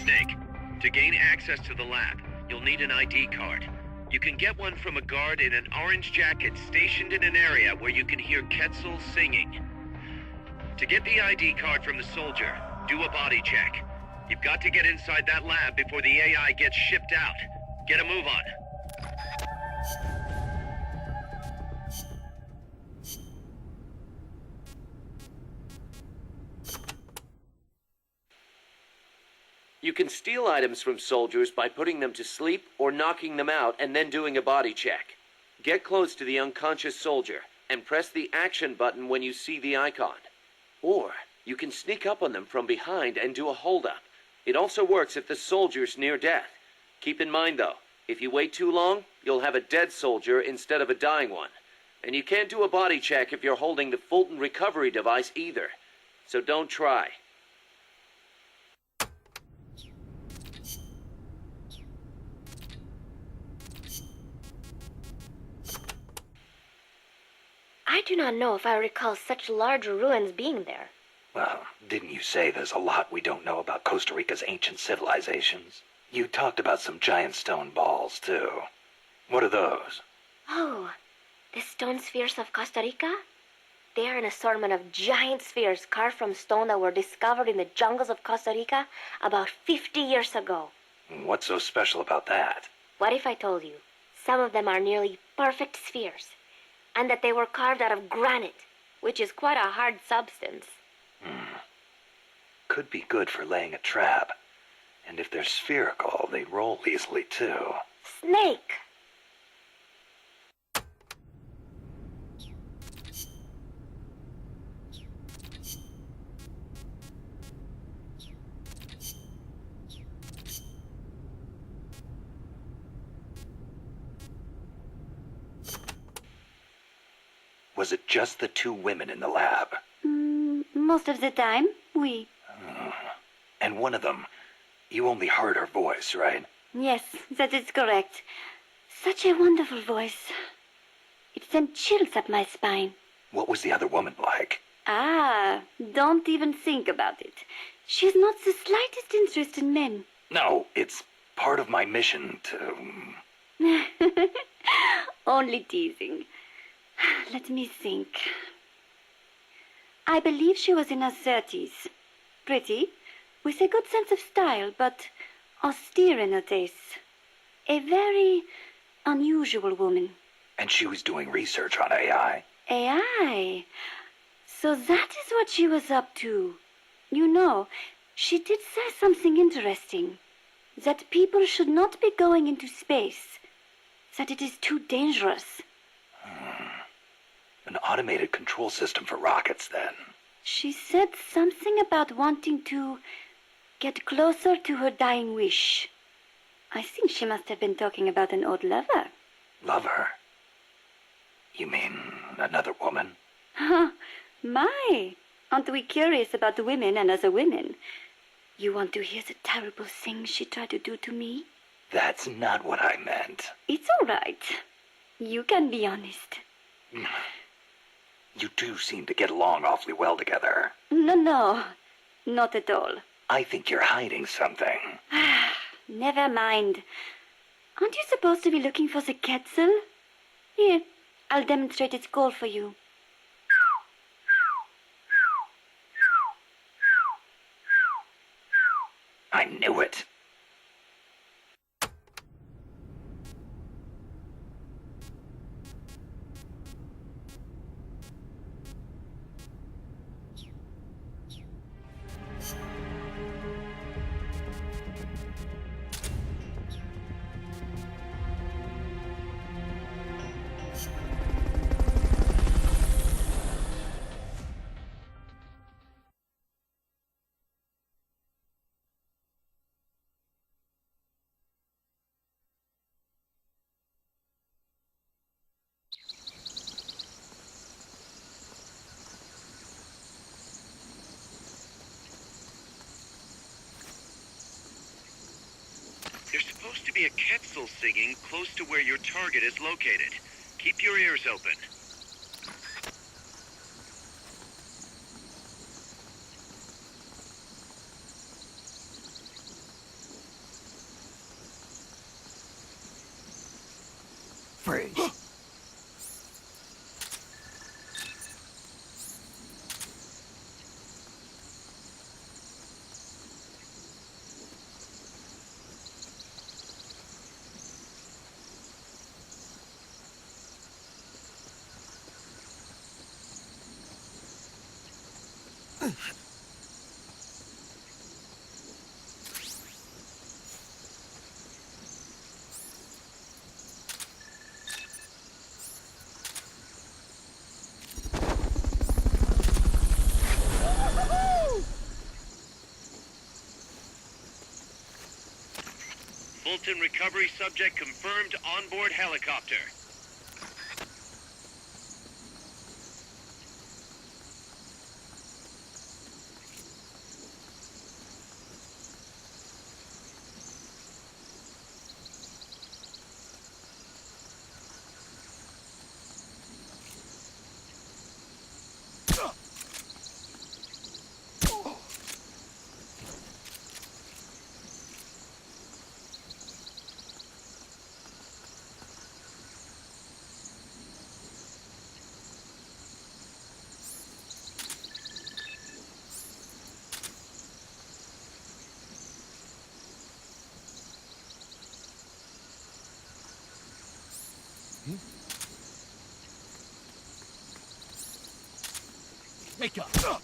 Snake, to gain access to the lab, you'll need an ID card. You can get one from a guard in an orange jacket stationed in an area where you can hear Quetzal singing. To get the ID card from the soldier, do a body check. You've got to get inside that lab before the AI gets shipped out. Get a move on. You can steal items from soldiers by putting them to sleep or knocking them out and then doing a body check. Get close to the unconscious soldier and press the action button when you see the icon. Or you can sneak up on them from behind and do a hold-up. It also works if the soldier's near death. Keep in mind though, if you wait too long, you'll have a dead soldier instead of a dying one. And you can't do a body check if you're holding the Fulton recovery device either. So don't try. I do not know if I recall such large ruins being there. Well, didn't you say there's a lot we don't know about Costa Rica's ancient civilizations? You talked about some giant stone balls, too. What are those? Oh, the stone spheres of Costa Rica? They are an assortment of giant spheres carved from stone that were discovered in the jungles of Costa Rica about 50 years ago. What's so special about that? What if I told you some of them are nearly perfect spheres, and that they were carved out of granite, which is quite a hard substance? Could be good for laying a trap. And if they're spherical, they roll easily, too. Snake! Was it just the two women in the lab? Most of the time, oui. And one of them, you only heard her voice, right? Yes, that is correct. Such a wonderful voice. It sent chills up my spine. What was the other woman like? Ah, don't even think about it. She has not the slightest interest in men. No, it's part of my mission to... Only teasing. Let me think. I believe she was in her 30s. Pretty, with a good sense of style, but austere in her tastes. A very unusual woman. And she was doing research on AI. AI? So that is what she was up to. You know, she did say something interesting. That people should not be going into space. That it is too dangerous. An automated control system for rockets, then. She said something about wanting to get closer to her dying wish. I think she must have been talking about an old lover. Lover? You mean another woman? Huh, my! Aren't we curious about the women and other women? You want to hear the terrible things she tried to do to me? That's not what I meant. It's all right. You can be honest. You two seem to get along awfully well together. No, not at all. I think you're hiding something. Never mind. Aren't you supposed to be looking for the Quetzal? Here, I'll demonstrate its call for you. I knew it. There's supposed to be a Quetzal singing close to where your target is located. Keep your ears open. Fulton recovery subject confirmed onboard helicopter. Wake up!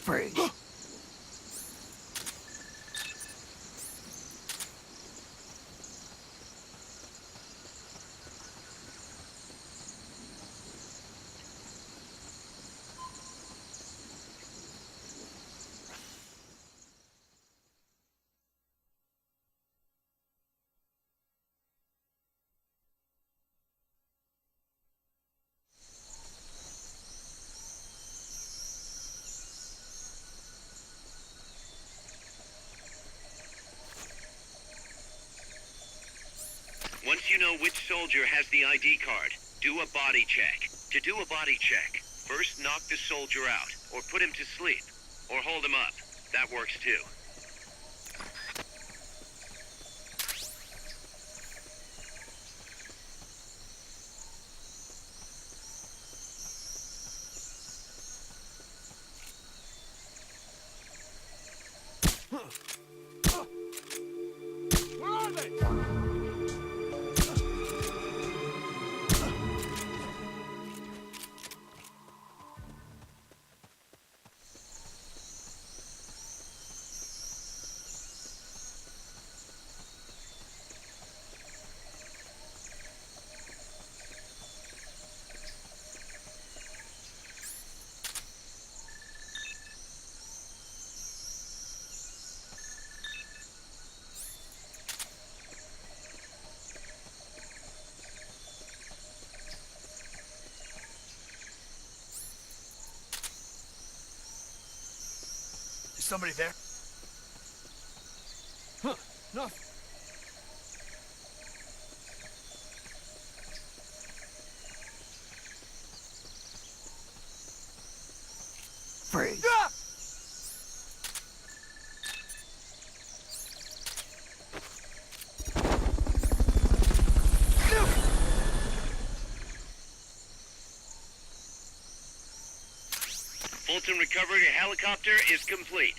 Freeze. Once you know which soldier has the ID card, do a body check. To do a body check, first knock the soldier out, or put him to sleep, or hold him up. That works too. Where are they? Is somebody there? Huh, no. Freeze. Ah! Fulton recovery helicopter is complete.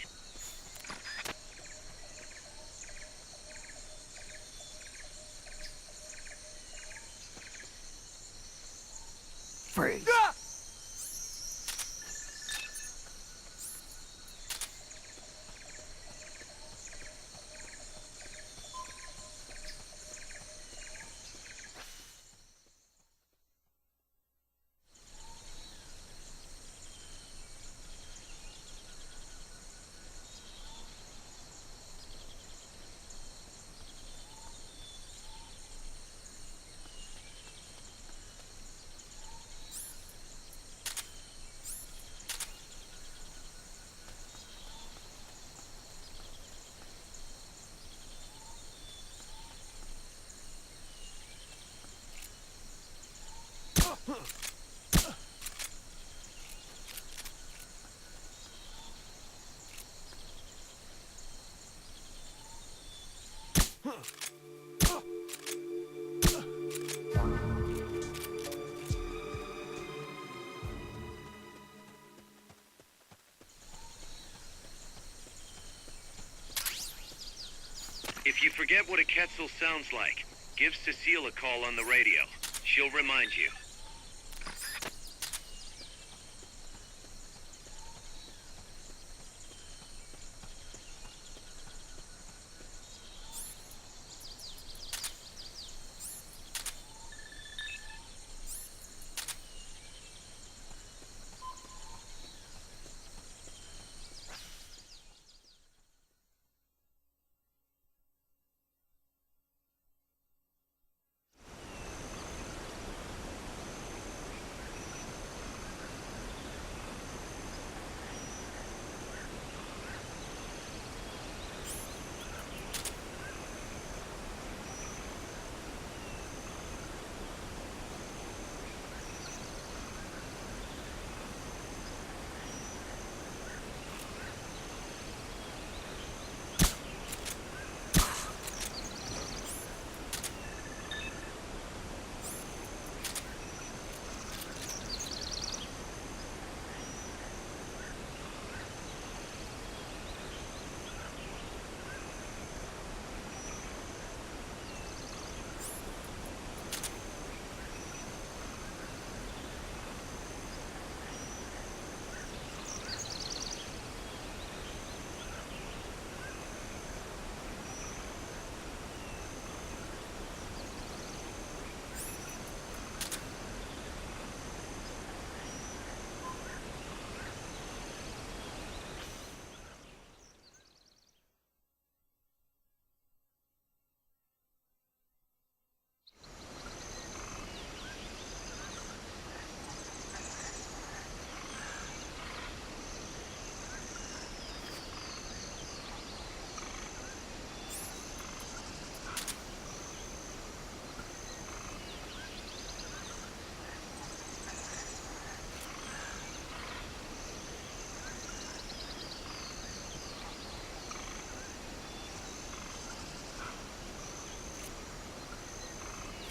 Freeze. Ah! If you forget what a Quetzal sounds like, give Cecile a call on the radio. She'll remind you.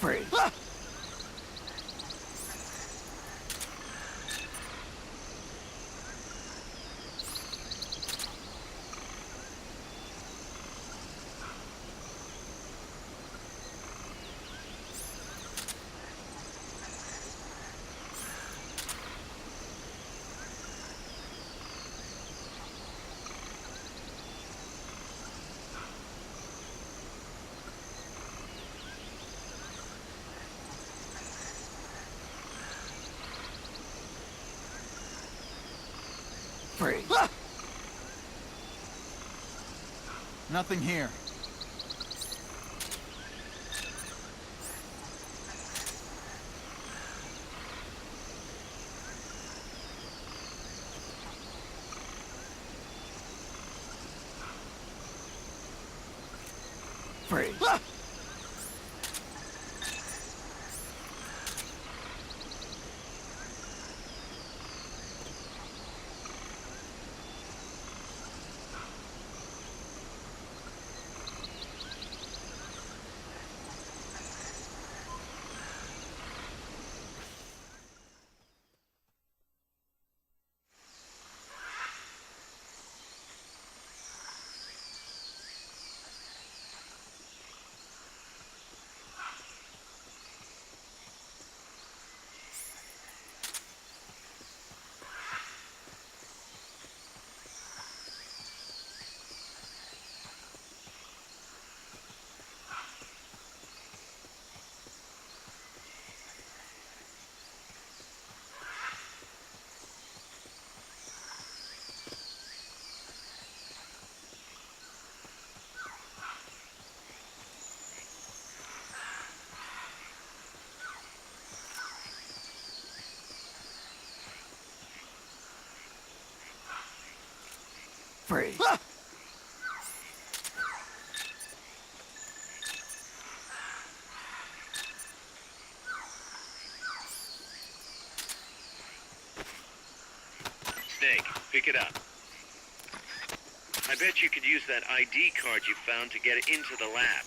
Freeze. Freeze. Nothing here. Freeze. Freeze. Snake, pick it up. I bet you could use that ID card you found to get into the lab.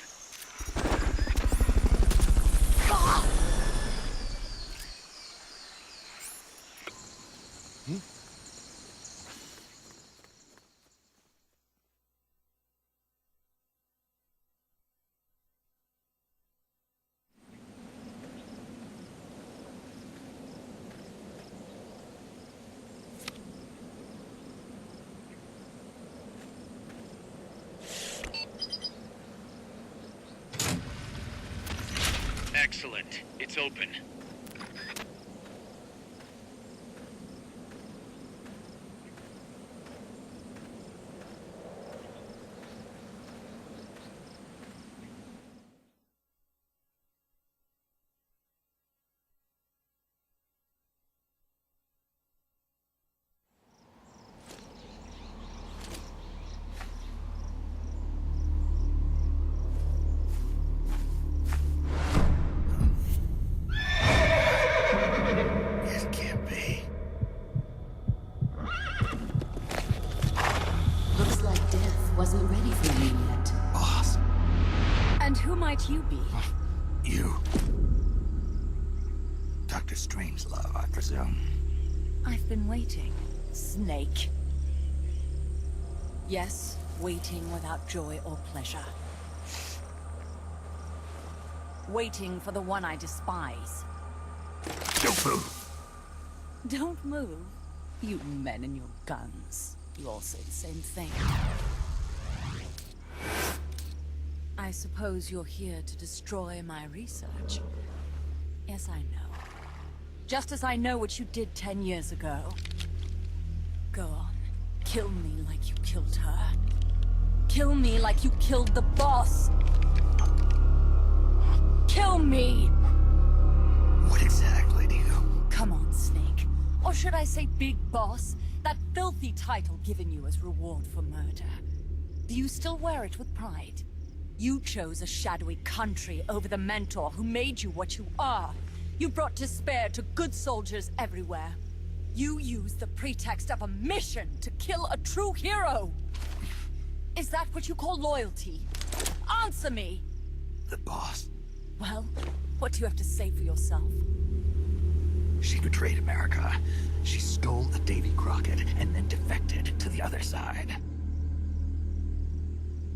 Excellent. It's open. It can't be. Looks like death wasn't ready for you yet. Boss, And who might you be? you. Dr. Strangelove, I presume. I've been waiting, Snake. Yes, waiting without joy or pleasure. Waiting for the one I despise. Don't move. Don't move. You men and your guns. You all say the same thing. I suppose you're here to destroy my research. Yes, I know. Just as I know what you did 10 years ago. Go on. Kill me like you killed her. Kill me like you killed the boss. Kill me! What exactly do you... Come on, Snake. Or should I say Big Boss? That filthy title given you as reward for murder. Do you still wear it with pride? You chose a shadowy country over the mentor who made you what you are. You brought despair to good soldiers everywhere. You used the pretext of a mission to kill a true hero. Is that what you call loyalty? Answer me! The boss. Well, what do you have to say for yourself? She betrayed America. She stole a Davy Crockett and then defected to the other side.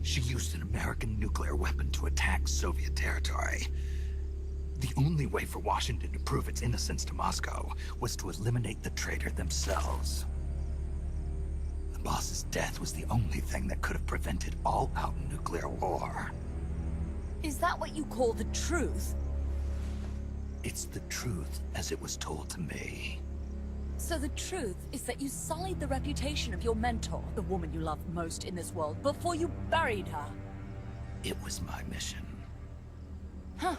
She used an American nuclear weapon to attack Soviet territory. The only way for Washington to prove its innocence to Moscow was to eliminate the traitor themselves. The boss's death was the only thing that could have prevented all-out nuclear war. Is that what you call the truth? It's the truth as it was told to me. So the truth is that you sullied the reputation of your mentor, the woman you loved most in this world, before you buried her. It was my mission. Huh.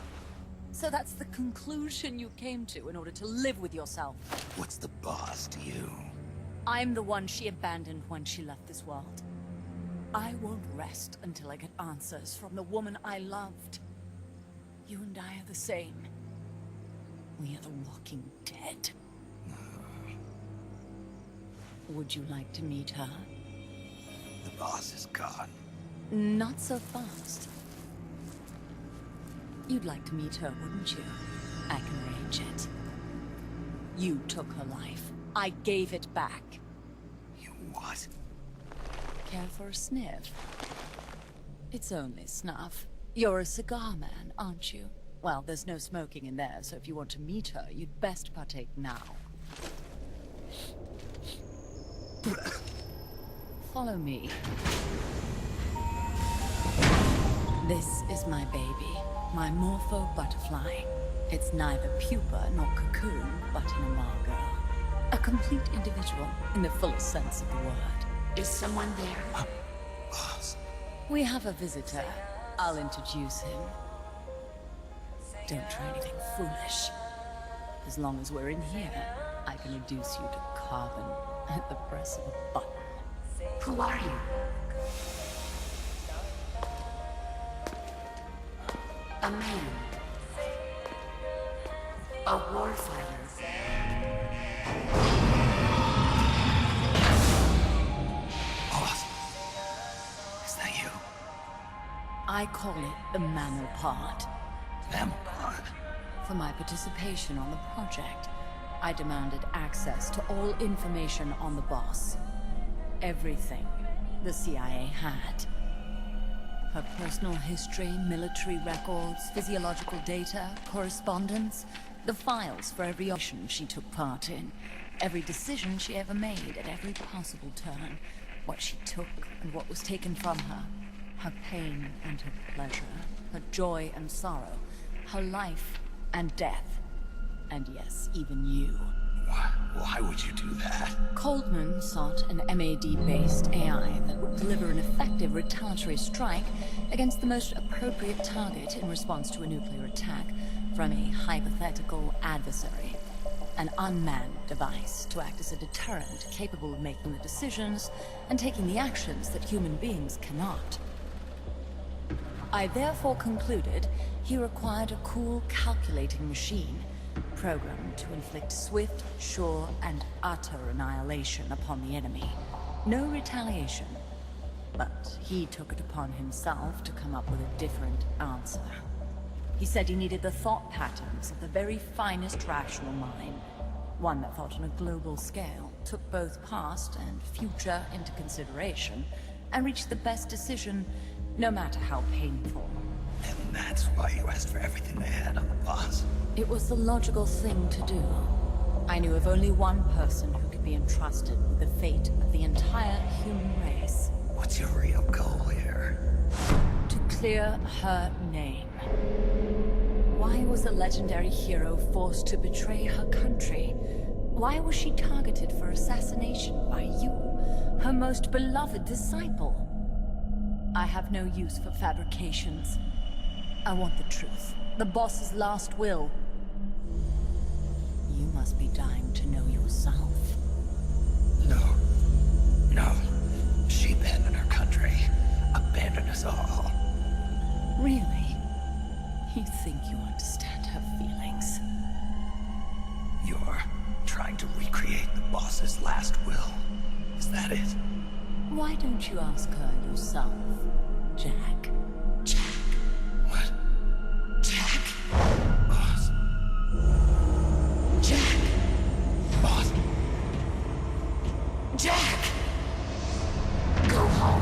So that's the conclusion you came to in order to live with yourself. What's the boss to you? I'm the one she abandoned when she left this world. I won't rest until I get answers from the woman I loved. You and I are the same. We are the walking dead. Would you like to meet her? The boss is gone. Not so fast. You'd like to meet her, wouldn't you? I can arrange it. You took her life. I gave it back. You what? Care for a sniff? It's only snuff. You're a cigar man, aren't you? Well, there's no smoking in there, so if you want to meet her, you'd best partake now. Follow me. This is my baby, my morpho butterfly. It's neither pupa nor cocoon, but an imago. A complete individual, in the fullest sense of the word. Is someone there? Boss. We have a visitor. I'll introduce him. Don't try anything foolish. As long as we're in here, I can reduce you to carbon at the press of a button. Who are you? A man. A warfighter. Boss. Is that you? I call it the mammal pod. Mammal pod. For my participation on the project, I demanded access to all information on the boss. Everything the CIA had. Her personal history, military records, physiological data, correspondence, the files for every operation she took part in, every decision she ever made at every possible turn, what she took and what was taken from her, her pain and her pleasure, her joy and sorrow, her life and death. And yes, even you. Why would you do that? Coldman sought an MAD-based AI that would deliver an effective retaliatory strike against the most appropriate target in response to a nuclear attack from a hypothetical adversary. An unmanned device to act as a deterrent capable of making the decisions and taking the actions that human beings cannot. I therefore concluded he required a cool, calculating machine programmed to inflict swift, sure, and utter annihilation upon the enemy. No retaliation, but he took it upon himself to come up with a different answer. He said he needed the thought patterns of the very finest rational mind, one that thought on a global scale, took both past and future into consideration, and reached the best decision, no matter how painful. And that's why you asked for everything they had on the boss. It was the logical thing to do. I knew of only one person who could be entrusted with the fate of the entire human race. What's your real goal here? To clear her name. Why was a legendary hero forced to betray her country? Why was she targeted for assassination by you, her most beloved disciple? I have no use for fabrications. I want the truth. The boss's last will. You must be dying to know yourself. No. She abandoned her country. Abandoned us all. Really? You think you understand her feelings? You're trying to recreate the boss's last will. Is that it? Why don't you ask her yourself, Jack? What? Jack? Boss. Jack! Boss. Jack! Go home.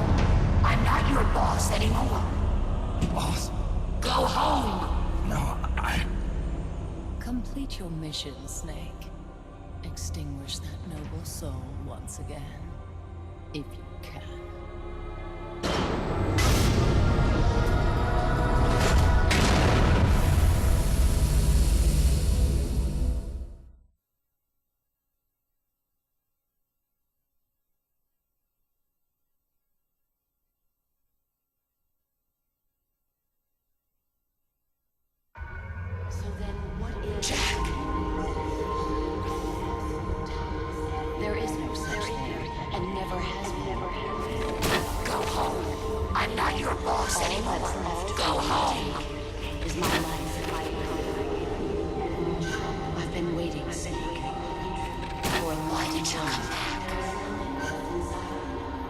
I'm not your boss anymore. Boss. Go home. No, Complete your mission, Snake. Extinguish that noble soul once again, if you can. So then what is Jack? There is no such thing, and never has been. Go home. I'm not your boss anymore. Go home. Is my life. I've been waiting, Snake, for a long time.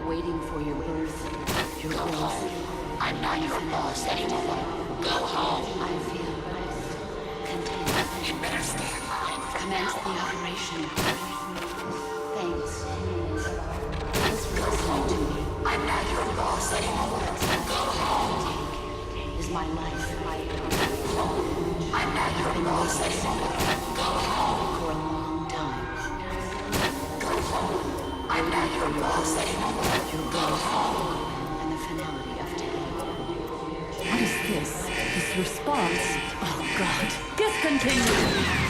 Waiting for your birth, your growth. I'm not your boss anymore. Go home. I feel content. You better stand by. Commence the operation. Thanks. Thanks for listening to me. I'm not your boss anymore. Go home. Is my life. I'm not your boss anymore. Go home. For a long time. Go home. I'm not your boss anymore. You go home. And the finality of day. What is this? This response? Oh, God. Discontinue!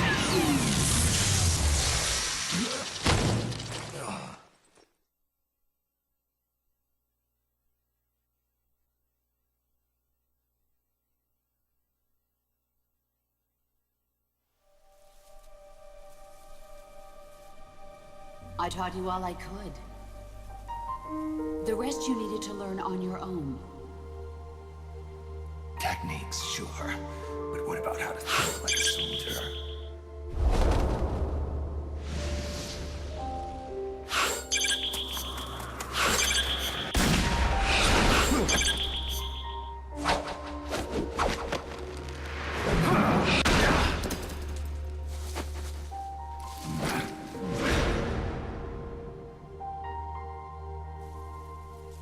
I taught you all I could. The rest you needed to learn on your own. Techniques, sure. But what about how to think like a soldier?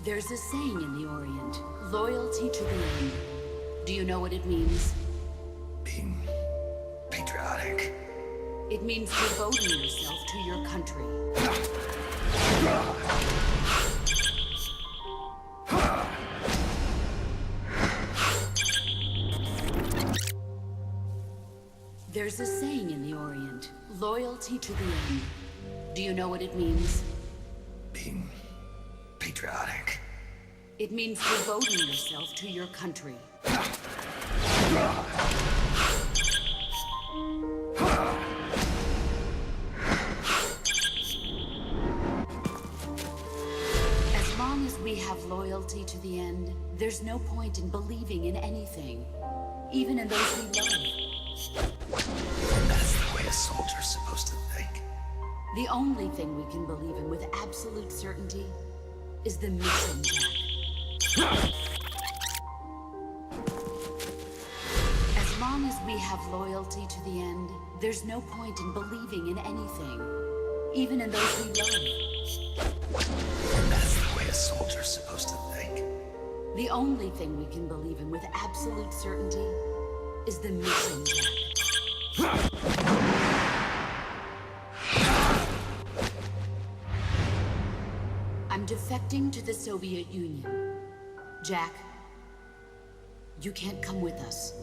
There's a saying in the Orient, loyalty to the end. Do you know what it means? Being patriotic. It means devoting yourself to your country. There's a saying in the Orient, loyalty to the end. Do you know what it means? Being patriotic. It means devoting yourself to your country. As long as we have loyalty to the end, there's no point in believing in anything, even in those we love. And that's the way a soldier's supposed to think. The only thing we can believe in with absolute certainty is the mission, Jack. As long as we have loyalty to the end, there's no point in believing in anything, even in those we love. And that's the way a soldier's supposed to think. The only thing we can believe in with absolute certainty is the mission, Jack. I'm defecting to the Soviet Union. Jack, you can't come with us.